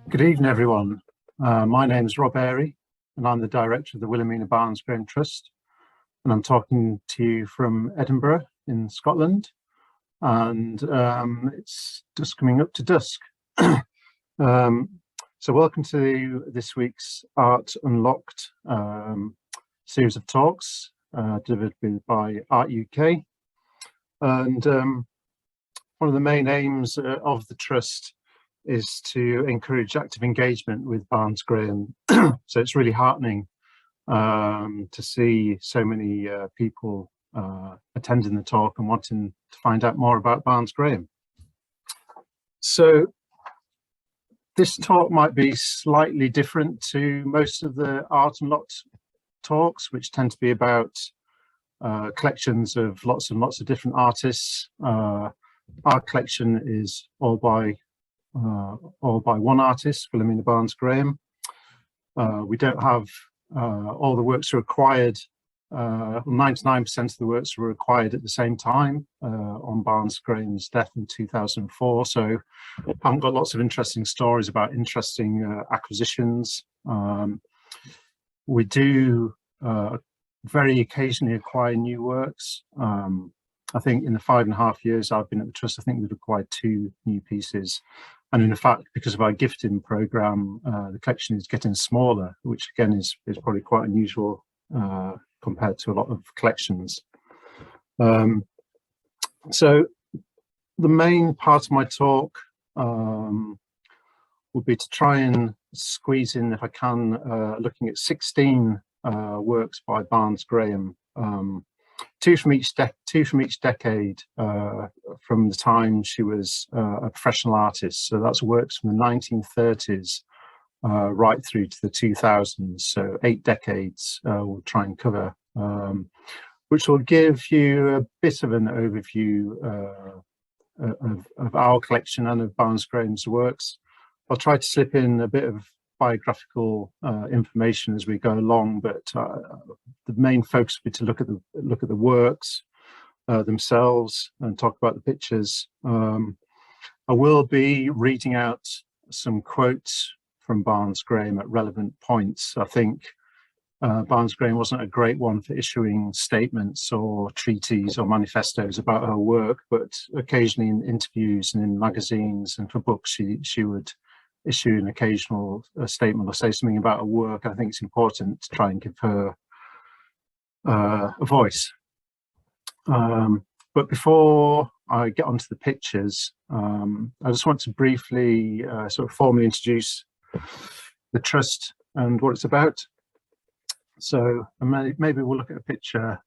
Good evening, everyone. My name is Rob Airey, and I'm the director of the Wilhelmina Barns-Graham Trust. And I'm talking to you from Edinburgh in Scotland. And it's just coming up to dusk. So welcome to this week's Art Unlocked series of talks delivered by Art UK. And one of the main aims of the Trust is to encourage active engagement with Barns-Graham. So it's really heartening to see so many people attending the talk and wanting to find out more about Barns-Graham. So this talk might be slightly different to most of the Art Unlocked talks, which tend to be about collections of lots and lots of different artists. Our collection is all by one artist, Wilhelmina Barns-Graham. We don't have all the works required. 99% of the works were acquired at the same time on Barns-Graham's death in 2004. So I haven't got lots of interesting stories about interesting acquisitions. We do very occasionally acquire new works. I think in the 5.5 years I've been at the Trust, I think we've acquired 2 new pieces. And in fact, because of our gifting program, the collection is getting smaller, which again is probably quite unusual compared to a lot of collections. So the main part of my talk would be to try and squeeze in, if I can, looking at 16 works by Barns-Graham. Two from each decade from the time she was a professional artist. So that's works from the 1930s right through to the 2000s. So 8 decades we'll try and cover, which will give you a bit of an overview of our collection and of Barns-Graham's works. I'll try to slip in a bit of biographical information as we go along, but the main focus will be to look at the works themselves and talk about the pictures. I will be reading out some quotes from Barns-Graham at relevant points. I think Barns-Graham wasn't a great one for issuing statements or treaties or manifestos about her work, but occasionally in interviews and in magazines and for books she would issue an occasional statement or say something about her work. I think it's important to try and give her a voice. But before I get onto the pictures, I just want to briefly sort of formally introduce the Trust and what it's about. So maybe we'll look at a picture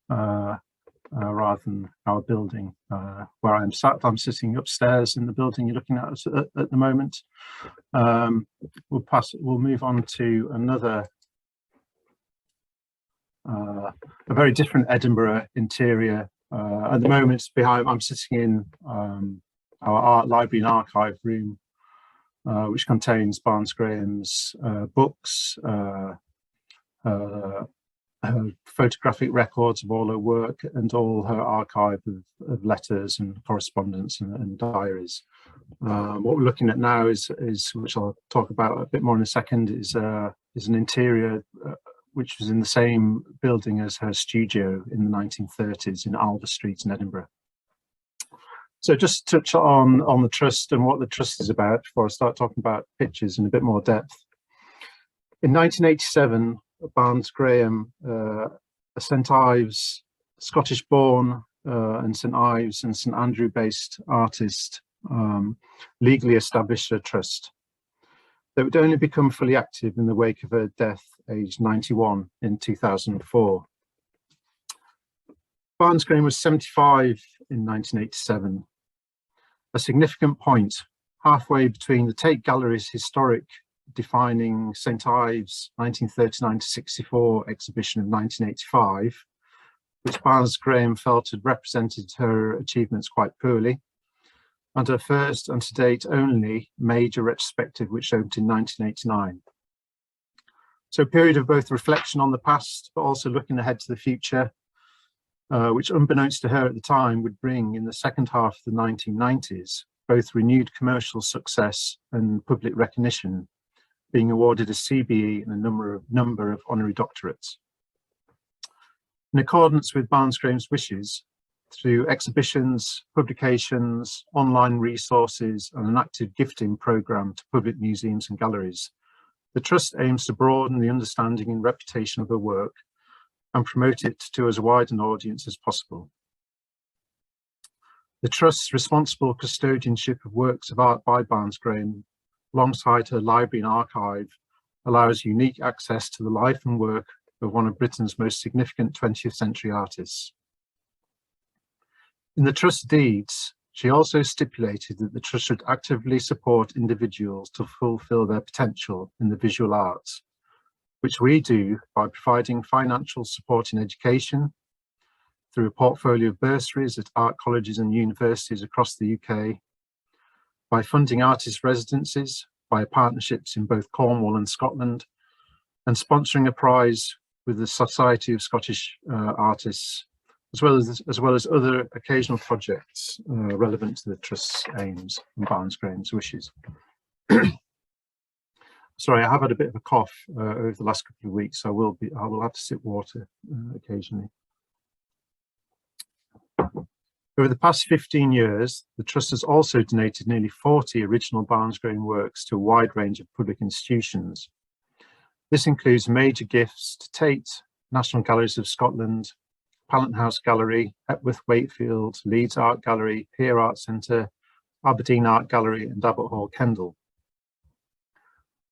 rather than our building where I'm sat. I'm sitting upstairs in the building you're looking at the moment. We'll move on to another, a very different Edinburgh interior. At the moment, I'm sitting in our art library and archive room, which contains Barns-Graham's books, her photographic records of all her work and all her archive of letters and correspondence and diaries. What we're looking at now is which I'll talk about a bit more in a second, is an interior which was in the same building as her studio in the 1930s in Alva Street in Edinburgh. So just to touch on the Trust and what the Trust is about before I start talking about pictures in a bit more depth. In 1987, Barns-Graham, a St Ives, Scottish-born and St Ives and St Andrew-based artist, legally established a trust that would only become fully active in the wake of her death, aged 91, in 2004. Barns-Graham was 75 in 1987, a significant point halfway between the Tate Gallery's historic defining St Ives 1939 to 64 exhibition of 1985, which Barns-Graham felt had represented her achievements quite poorly, and her first and to date only major retrospective, which opened in 1989. So a period of both reflection on the past, but also looking ahead to the future, which unbeknownst to her at the time would bring in the second half of the 1990s, both renewed commercial success and public recognition, being awarded a CBE and a number of honorary doctorates. In accordance with Barns-Graham's wishes, through exhibitions, publications, online resources, and an active gifting programme to public museums and galleries, the Trust aims to broaden the understanding and reputation of her work and promote it to as wide an audience as possible. The Trust's responsible custodianship of works of art by Barns-Graham, alongside her library and archive, allows unique access to the life and work of one of Britain's most significant 20th century artists. In the Trust deeds, she also stipulated that the Trust should actively support individuals to fulfil their potential in the visual arts, which we do by providing financial support in education, through a portfolio of bursaries at art colleges and universities across the UK, by funding artist residencies, by partnerships in both Cornwall and Scotland, and sponsoring a prize with the Society of Scottish Artists, as well as other occasional projects relevant to the Trust's aims and Barns-Graham's wishes. Sorry, I have had a bit of a cough over the last couple of weeks, so I will have to sip water occasionally. Over the past 15 years, the Trust has also donated nearly 40 original Barns-Graham works to a wide range of public institutions. This includes major gifts to Tate, National Galleries of Scotland, Pallant House Gallery, Epworth Wakefield, Leeds Art Gallery, Pier Art Centre, Aberdeen Art Gallery and Abbot Hall, Kendal.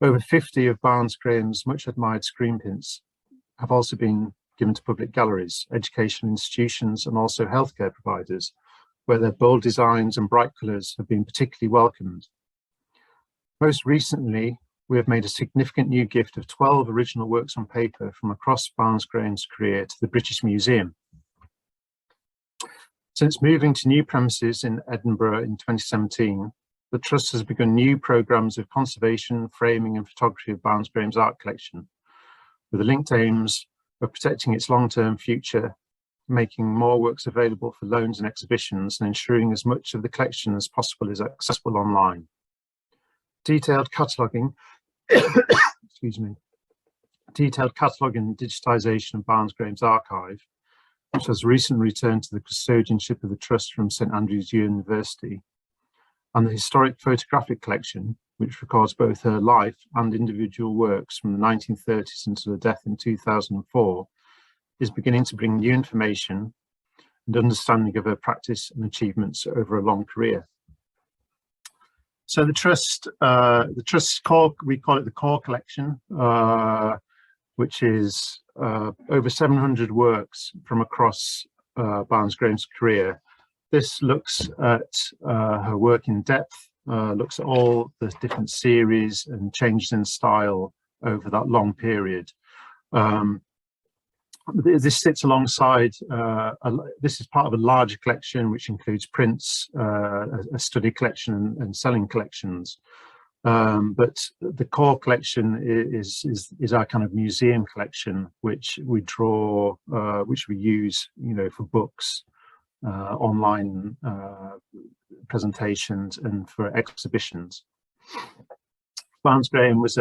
Over 50 of Barns-Graham's much admired screen prints have also been given to public galleries, educational institutions and also healthcare providers, where their bold designs and bright colours have been particularly welcomed. Most recently, we have made a significant new gift of 12 original works on paper from across Barns-Graham's career to the British Museum. Since moving to new premises in Edinburgh in 2017, the Trust has begun new programmes of conservation, framing and photography of Barns-Graham's art collection, with the linked aims of protecting its long-term future, making more works available for loans and exhibitions, and ensuring as much of the collection as possible is accessible online. Detailed cataloguing, excuse me, detailed cataloguing and digitisation of Barns-Graham's archive, which has recently returned to the custodianship of the Trust from St Andrews University, and the historic photographic collection, which records both her life and individual works from the 1930s until her death in 2004, is beginning to bring new information and understanding of her practice and achievements over a long career. So the Trust's core, we call it the core collection, which is over 700 works from across Barns-Graham's career. This looks at her work in depth, looks at all the different series and changes in style over that long period. This sits alongside, this is part of a larger collection which includes prints, a study collection and selling collections. But the core collection is our kind of museum collection, which we draw, which we use, you know, for books, online presentations and for exhibitions. Barns-Graham was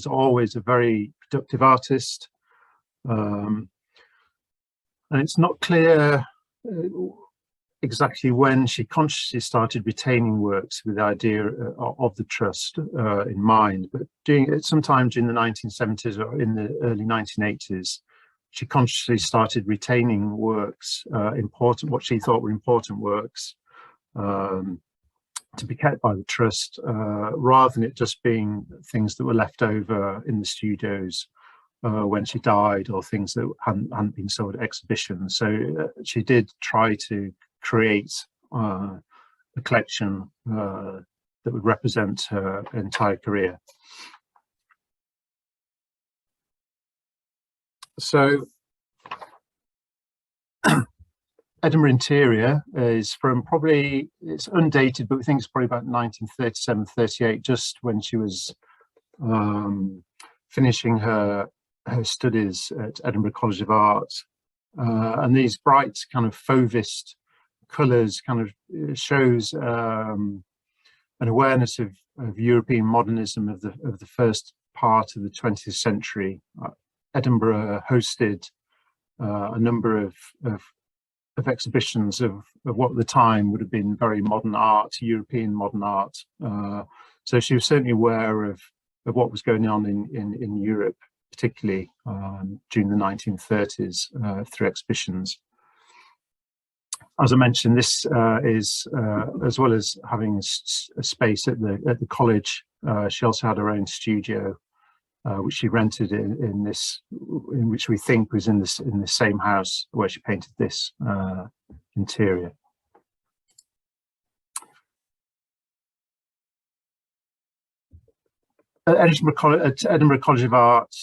always a very productive artist, and it's not clear exactly when she consciously started retaining works with the idea of the Trust in mind, but sometime during the 1970s or in the early 1980s, she consciously started retaining works, what she thought were important works, to be kept by the Trust, rather than it just being things that were left over in the studios when she died, or things that hadn't been sold at exhibitions. So she did try to create a collection that would represent her entire career. So Edinburgh interior is from probably, it's undated, but we think it's probably about 1937-38, just when she was finishing her studies at Edinburgh College of Art. And these bright kind of fauvist colours kind of shows a an awareness of European modernism of the first part of the 20th century. Edinburgh hosted a number of exhibitions of what at the time would have been very modern art, European modern art. So she was certainly aware of what was going on in Europe, particularly during the 1930s through exhibitions. As I mentioned, this is as well as having a space at the college. She also had her own studio, which she rented in which we think was in the same house where she painted this interior. At Edinburgh College of Art,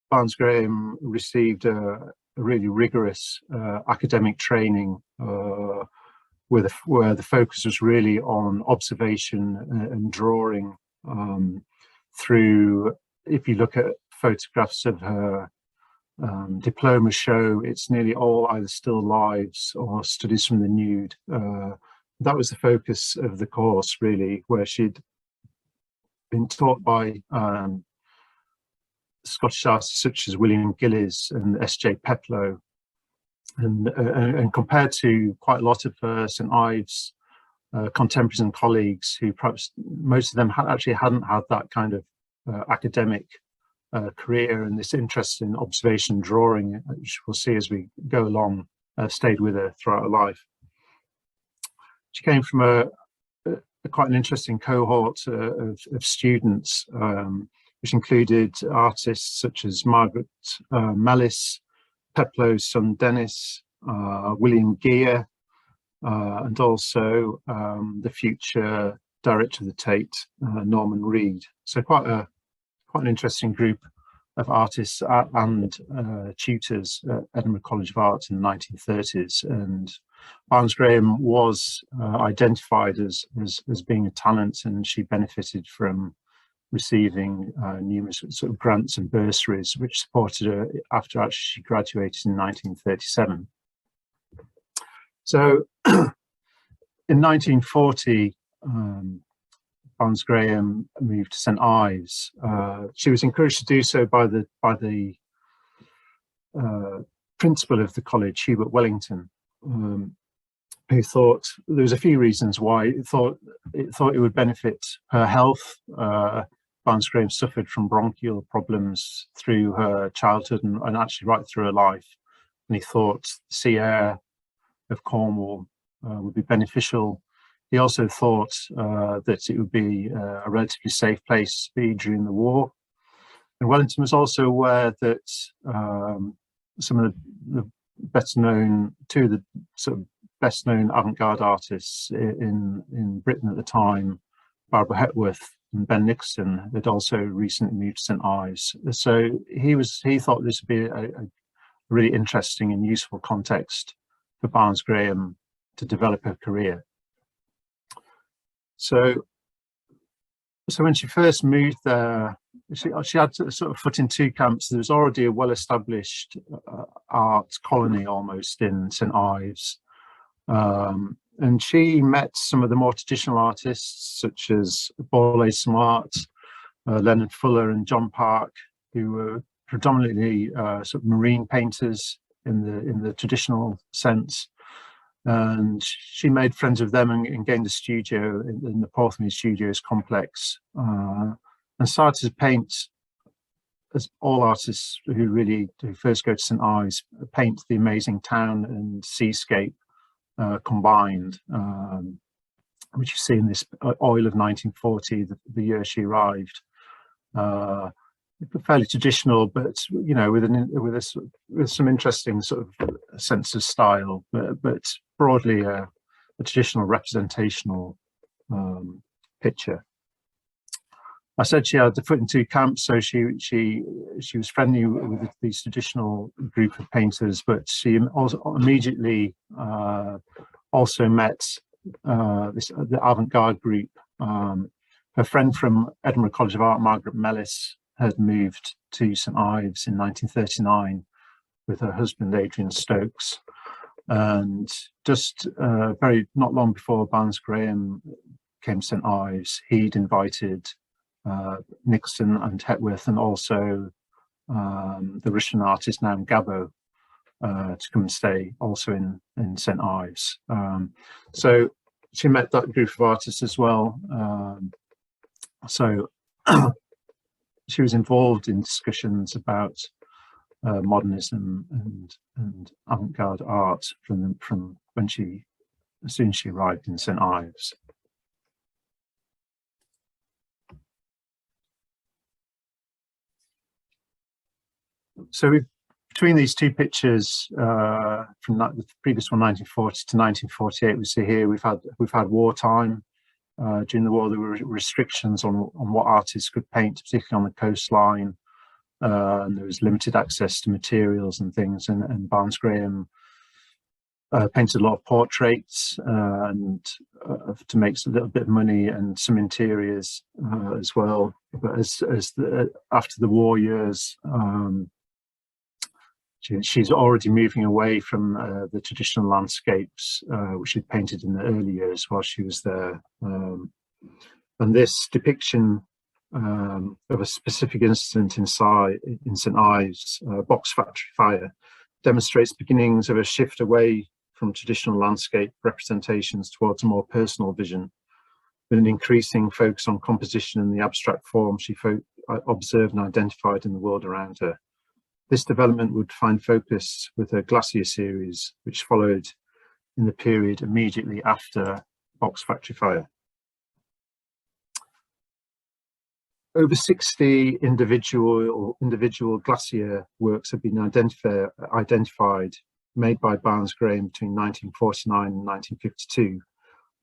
Barns-Graham received a really rigorous academic training where the focus was really on observation and drawing through. If you look at photographs of her diploma show, it's nearly all either still lives or studies from the nude. That was the focus of the course, really, where she'd been taught by Scottish artists such as William Gillies and S.J. Peploe, and compared to quite a lot of St Ives contemporaries and colleagues, who perhaps most of them actually hadn't had that kind of academic career, and this interest in observation drawing, which we'll see as we go along, stayed with her throughout her life. She came from quite an interesting cohort of students, which included artists such as Margaret Mellis, Peploe's son Dennis, William Geer, and also the future director of the Tate, Norman Reed. So quite an interesting group of artists and tutors at Edinburgh College of Art in the 1930s. And Barns-Graham was identified as being a talent, and she benefited from receiving numerous sort of grants and bursaries, which supported her after actually she graduated in 1937. So in 1940, Barns-Graham moved to St Ives. She was encouraged to do so by the principal of the college, Hubert Wellington, who thought there was a few reasons why it thought it would benefit her health. Barns-Graham suffered from bronchial problems through her childhood and actually right through her life, and he thought the sea air of Cornwall would be beneficial. He also thought that it would be a relatively safe place to be during the war. And Wellington was also aware that some of the two of the sort of best known avant-garde artists in Britain at the time, Barbara Hepworth and Ben Nicholson, had also recently moved to St Ives. So he thought this would be a really interesting and useful context for Barns-Graham to develop her career. So when she first moved there, she had to sort of foot in two camps. There was already a well-established art colony almost in St Ives. And she met some of the more traditional artists, such as Borlase Smart, Leonard Fuller and John Park, who were predominantly sort of marine painters in the traditional sense. And she made friends with them and gained a studio in the Porthamere Studios complex, and started to paint, as all artists who first go to St Ives paint, the amazing town and seascape combined, which you see in this oil of 1940, the year she arrived. Fairly traditional, but with some interesting sort of sense of style, but broadly a traditional representational picture. I said she had the foot in two camps, so she was friendly with these traditional group of painters, but she also immediately also met the avant-garde group. Her friend from Edinburgh College of Art, Margaret Mellis, had moved to St Ives in 1939 with her husband Adrian Stokes, and just not long before Barns-Graham came to St Ives, he'd invited Nicholson and Hepworth, and also the Russian artist Naum Gabo to come and stay also in St Ives. So she met that group of artists as well. So she was involved in discussions about modernism and avant-garde art from when as soon as she arrived in St Ives. So between these two pictures, from the previous one, 1940 to 1948, we see here we've had wartime. During the war, there were restrictions on what artists could paint, particularly on the coastline, and there was limited access to materials and things. And Barns-Graham painted a lot of portraits and to make a little bit of money, and some interiors as well. But after the war years, she's already moving away from the traditional landscapes which she'd painted in the early years while she was there. And this depiction of a specific incident in St Ives, box factory fire, demonstrates beginnings of a shift away from traditional landscape representations towards a more personal vision, with an increasing focus on composition and the abstract form she observed and identified in the world around her. This development would find focus with her Glacier series, which followed in the period immediately after box factory fire. Over 60 individual glacier works have been identified, made by Barns-Graham between 1949 and 1952,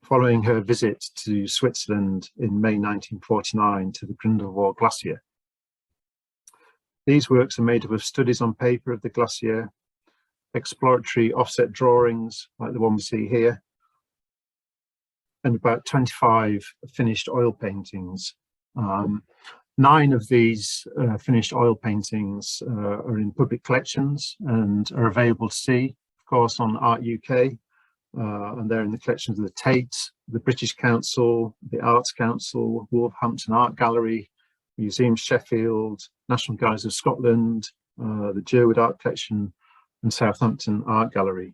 following her visit to Switzerland in May 1949 to the Grindelwald Glacier. These works are made up of studies on paper of the glacier, exploratory offset drawings like the one we see here, and about 25 finished oil paintings. 9 of these finished oil paintings are in public collections and are available to see, of course, on Art UK, and they're in the collections of the Tate, the British Council, the Arts Council, Wolverhampton Art Gallery, Museum Sheffield, National Galleries of Scotland, the Jerwood Art Collection, and Southampton Art Gallery.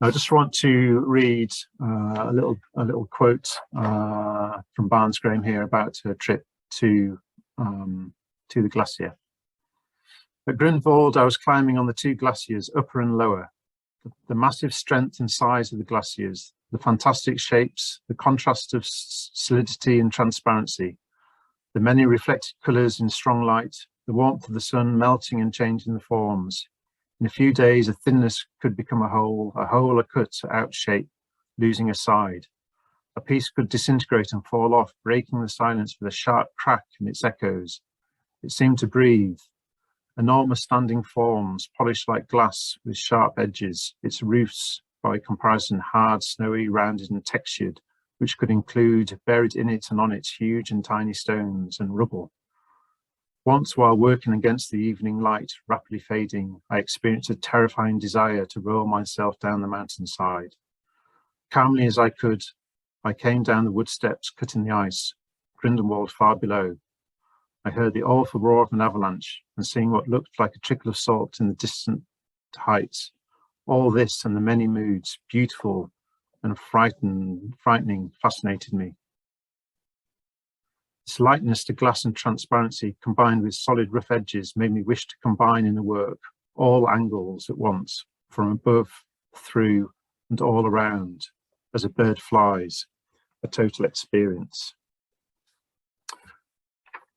I just want to read a little quote from Barns-Graham here about her trip to the glacier. At Grindelwald, I was climbing on the 2 glaciers, upper and lower. The massive strength and size of the glaciers, the fantastic shapes, the contrast of solidity and transparency, the many reflected colours in strong light, the warmth of the sun melting and changing the forms. In a few days, a thinness could become a hole, a cut, out shape, losing a side. A piece could disintegrate and fall off, breaking the silence with a sharp crack in its echoes. It seemed to breathe. Enormous standing forms, polished like glass with sharp edges, its roofs, by comparison, hard, snowy, rounded and textured, which could include, buried in it and on it, huge and tiny stones and rubble. Once, while working against the evening light, rapidly fading, I experienced a terrifying desire to roll myself down the mountainside. Calmly as I could, I came down the wood steps, cutting the ice, Grindelwald far below. I heard the awful roar of an avalanche, and seeing what looked like a trickle of salt in the distant heights. All this and the many moods, beautiful and frightening, fascinated me. This lightness to glass and transparency, combined with solid rough edges, made me wish to combine in the work all angles at once, from above, through, and all around, as a bird flies, a total experience.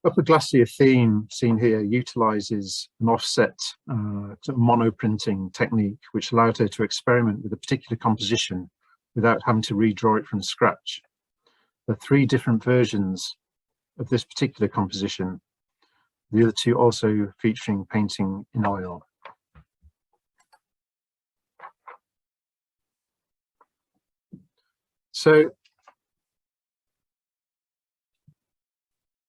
Upper Glacier theme seen here utilizes an offset monoprinting technique, which allowed her to experiment with a particular composition without having to redraw it from scratch. There are 3 different versions of this particular composition, the other 2 also featuring painting in oil. So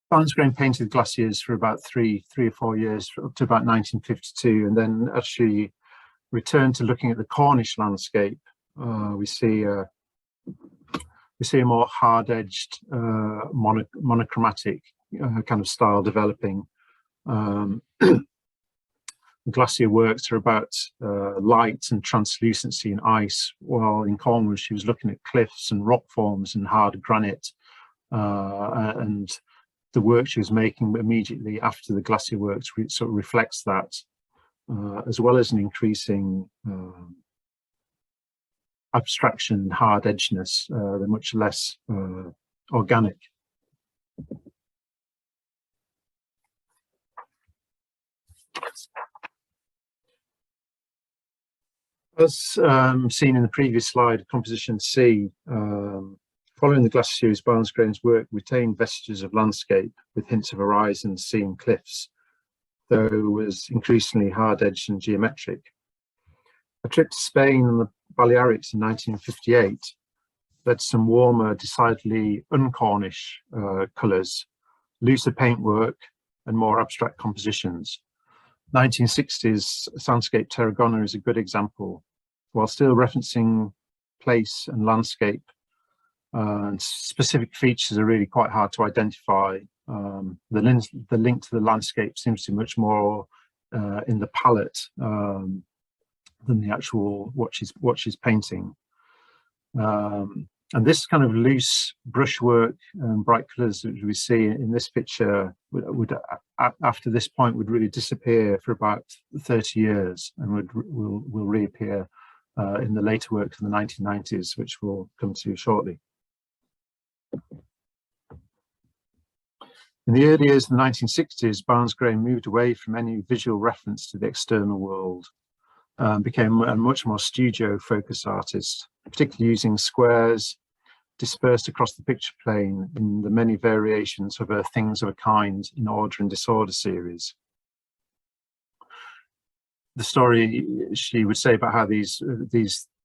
Barns-Graham painted glaciers for about three or 4 years, up to about 1952, and then actually returned to looking at the Cornish landscape. We see we see a more hard-edged, monochromatic kind of style developing. Glacier works are about light and translucency in ice, while in Cornwall she was looking at cliffs and rock forms and hard granite. And the work she was making immediately after the glacier works sort of reflects that, as well as an increasing abstraction and hard edginess. They're much less organic. As seen in the previous slide, composition C, following the glaciers, Barns-Graham's work retained vestiges of landscape with hints of horizon, sea and cliffs, though it was increasingly hard-edged and geometric. A trip to Spain and the Balearics in 1958 led to some warmer, decidedly un-Cornish colours, looser paintwork and more abstract compositions. 1960s soundscape Tarragona is a good example. While still referencing place and landscape, and specific features are really quite hard to identify. The link to the landscape seems to be much more in the palette than the actual what she's painting. And this kind of loose brushwork and bright colours that we see in this picture would after this point would really disappear for about 30 years and will reappear in the later work of the 1990s, which we'll come to shortly. In the early years of the 1960s, Barns-Graham moved away from any visual reference to the external world, became a much more studio-focused artist, particularly using squares dispersed across the picture plane in the many variations of her Things of a Kind in Order and Disorder series. The story she would say about how these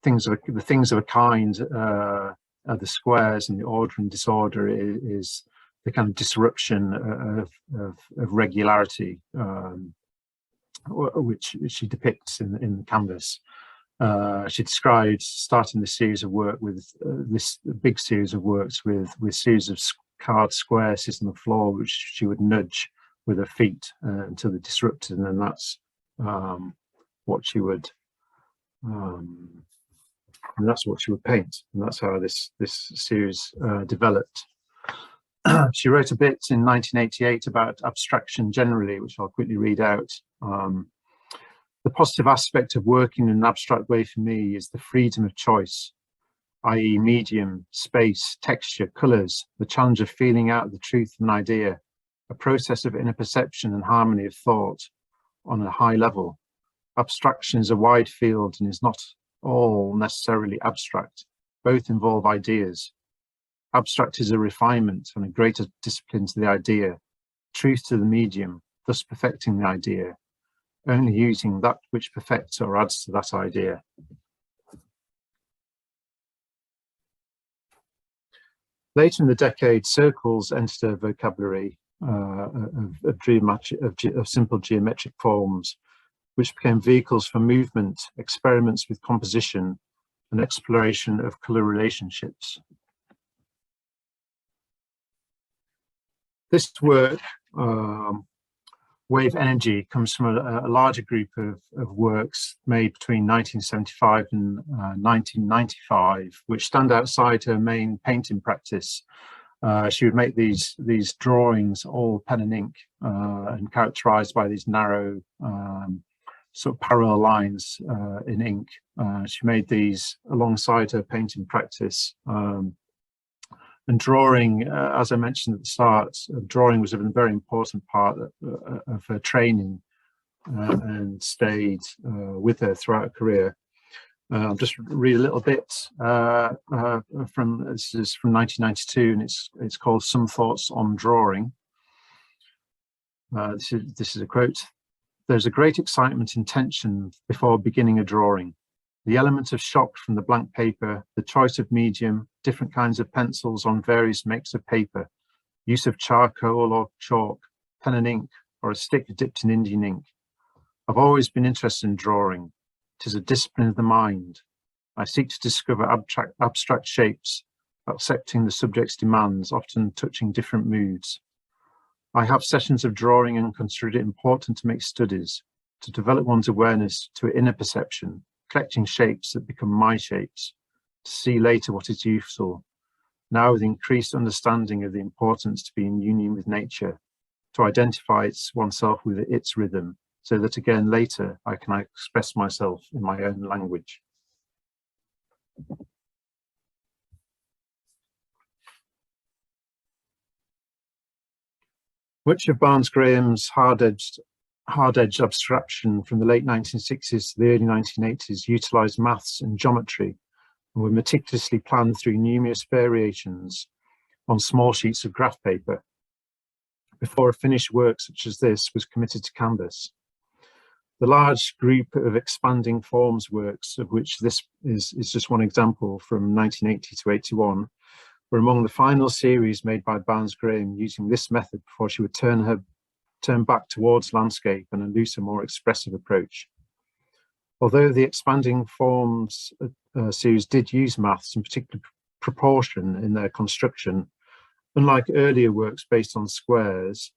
things of a kind are the squares, and the order and disorder is the kind of disruption of regularity, which she depicts in the canvas. She described starting the series of work with this big series of works with series of card squares sitting on the floor, which she would nudge with her feet until they disrupted, and then that's what she would paint, and that's how this series developed. She wrote a bit in 1988 about abstraction generally, which I'll quickly read out. The positive aspect of working in an abstract way for me is the freedom of choice, i.e. medium, space, texture, colours, the challenge of feeling out the truth of an idea, a process of inner perception and harmony of thought on a high level. Abstraction is a wide field and is not all necessarily abstract. Both involve ideas. Abstract is a refinement and a greater discipline to the idea, truth to the medium, thus perfecting the idea, only using that which perfects or adds to that idea. Later in the decade, circles entered a vocabulary of simple geometric forms, which became vehicles for movement, experiments with composition, and exploration of colour relationships. This work, Wave Energy, comes from a larger group of works made between 1975 and 1995, which stand outside her main painting practice. She would make these drawings, all pen and ink, and characterized by these narrow sort of parallel lines in ink. She made these alongside her painting practice. And drawing, as I mentioned at the start, drawing was a very important part of her training and stayed with her throughout her career. I'll just read a little bit this is from 1992, and it's called Some Thoughts on Drawing. This is a quote. There's a great excitement and tension before beginning a drawing. The element of shock from the blank paper, the choice of medium, different kinds of pencils on various makes of paper, use of charcoal or chalk, pen and ink, or a stick dipped in Indian ink. I've always been interested in drawing. It is a discipline of the mind. I seek to discover abstract shapes, accepting the subject's demands, often touching different moods. I have sessions of drawing and consider it important to make studies, to develop one's awareness to inner perception, collecting shapes that become my shapes, to see later what is useful, now with increased understanding of the importance to be in union with nature, to identify oneself with its rhythm, so that again later I can express myself in my own language. Much of Barns-Graham's hard-edged abstraction from the late 1960s to the early 1980s utilised maths and geometry and were meticulously planned through numerous variations on small sheets of graph paper before a finished work such as this was committed to canvas. The large group of expanding forms works, of which this is just one example from 1980 to 81, were among the final series made by Barns-Graham using this method before she would turn back towards landscape and a looser, more expressive approach. Although the expanding forms series did use maths in particular proportion in their construction, unlike earlier works based on squares,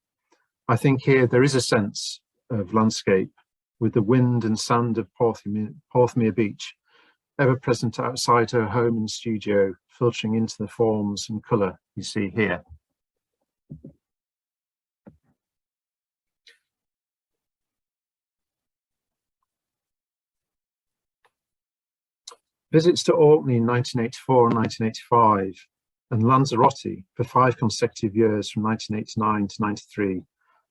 I think here there is a sense of landscape with the wind and sand of Porthmere Beach ever present outside her home and studio, filtering into the forms and colour you see here. Visits to Orkney in 1984 and 1985 and Lanzarote for 5 consecutive years from 1989 to 93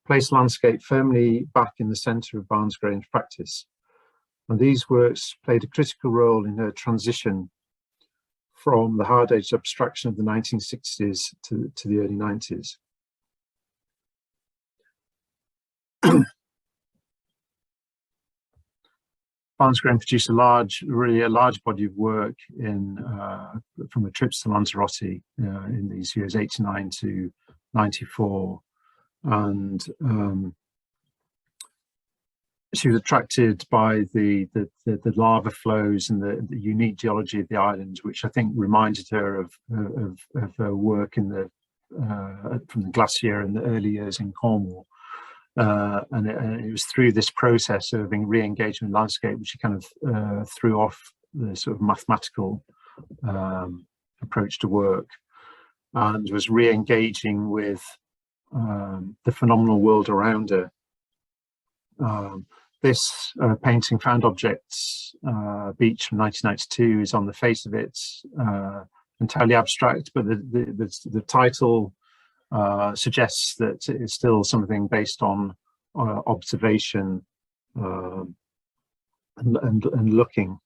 placed landscape firmly back in the centre of Barns-Graham's practice. And these works played a critical role in her transition from the hard-edged abstraction of the 1960s to the early 90s. Barns-Graham produced really a large body of work from the trips to Lanzarote in these years 89 to 94, and she was attracted by the lava flows and the unique geology of the island, which I think reminded her of her work in from the glacier in the early years in Cornwall. And it was through this process of re-engagement in landscape which she kind of threw off the sort of mathematical approach to work and was re-engaging with the phenomenal world around her. This painting, Found Objects Beach from 1992, is on the face of it entirely abstract, but the title suggests that it is still something based on observation and looking.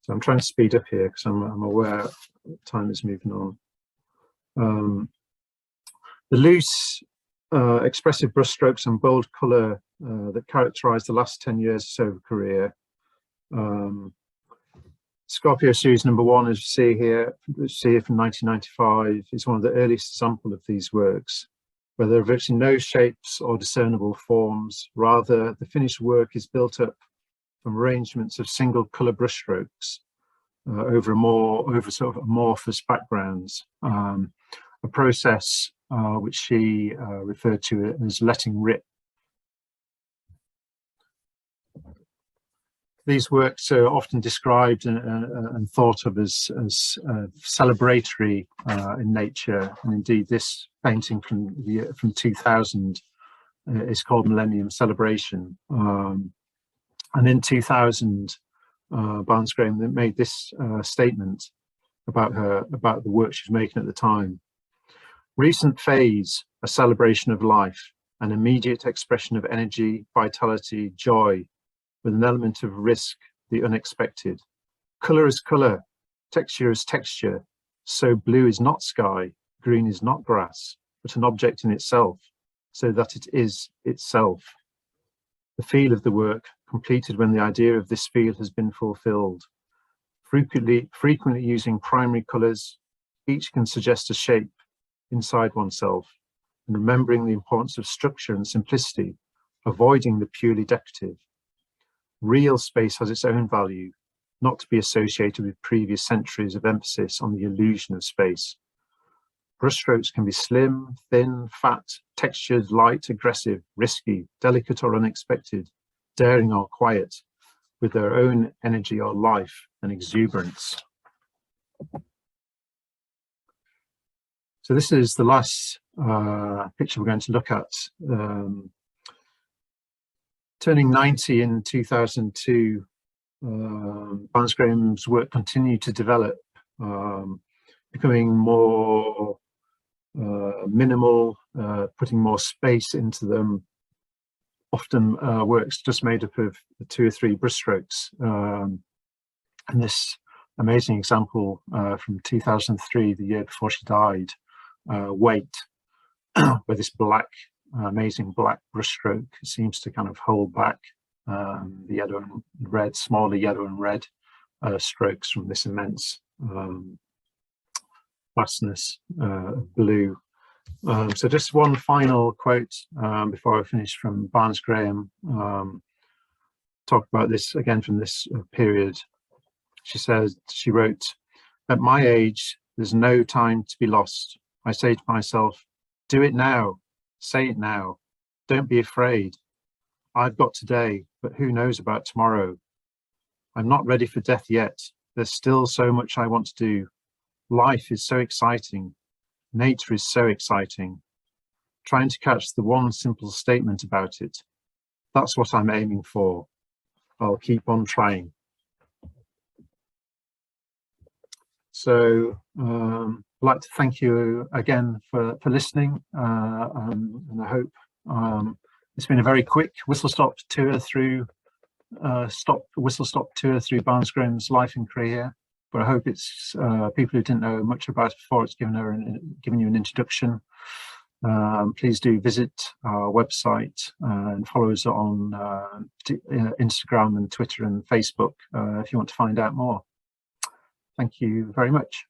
So I'm trying to speed up here because I'm aware time is moving on. The loose, expressive brushstrokes and bold colour that characterise the last 10 years or so of career. Scorpio series number 1, as you see here from 1995, is one of the earliest examples of these works, where there are virtually no shapes or discernible forms. Rather, the finished work is built up from arrangements of single colour brushstrokes over sort of amorphous backgrounds, a process which she referred to as letting rip. These works are often described and thought of as celebratory in nature, and indeed this painting from 2000 is called Millennium Celebration. And in 2000, Barns-Graham made this statement about the work she was making at the time. Recent phase, a celebration of life, an immediate expression of energy, vitality, joy, with an element of risk, the unexpected. Colour is colour, texture is texture, so blue is not sky, green is not grass, but an object in itself, so that it is itself. The feel of the work, completed when the idea of this feel has been fulfilled. Frequently using primary colours, each can suggest a shape inside oneself, and remembering the importance of structure and simplicity, avoiding the purely decorative. Real space has its own value, not to be associated with previous centuries of emphasis on the illusion of space. Brushstrokes can be slim, thin, fat, textured, light, aggressive, risky, delicate or unexpected, daring or quiet, with their own energy or life and exuberance. So this is the last picture we're going to look at. Turning 90 in 2002, Barns-Graham's work continued to develop, becoming more minimal, putting more space into them. Often works just made up of 2 or 3 brushstrokes. And this amazing example from 2003, the year before she died, Wait, where this black, amazing black brushstroke seems to kind of hold back the yellow and red, smaller yellow and red strokes from this immense vastness of blue. So just one final quote before I finish from Barns-Graham. Talk about this again from this period. She wrote, "At my age, there's no time to be lost. I say to myself, do it now, say it now, don't be afraid. I've got today, but who knows about tomorrow? I'm not ready for death yet. There's still so much I want to do. Life is so exciting. Nature is so exciting. Trying to catch the one simple statement about it. That's what I'm aiming for. I'll keep on trying." So I'd like to thank you again for listening, and I hope it's been a very quick whistle-stop tour through tour through Barns-Graham's life and career. But I hope it's people who didn't know much about it before, it's given you an introduction. Please do visit our website and follow us on Instagram and Twitter and Facebook if you want to find out more. Thank you very much.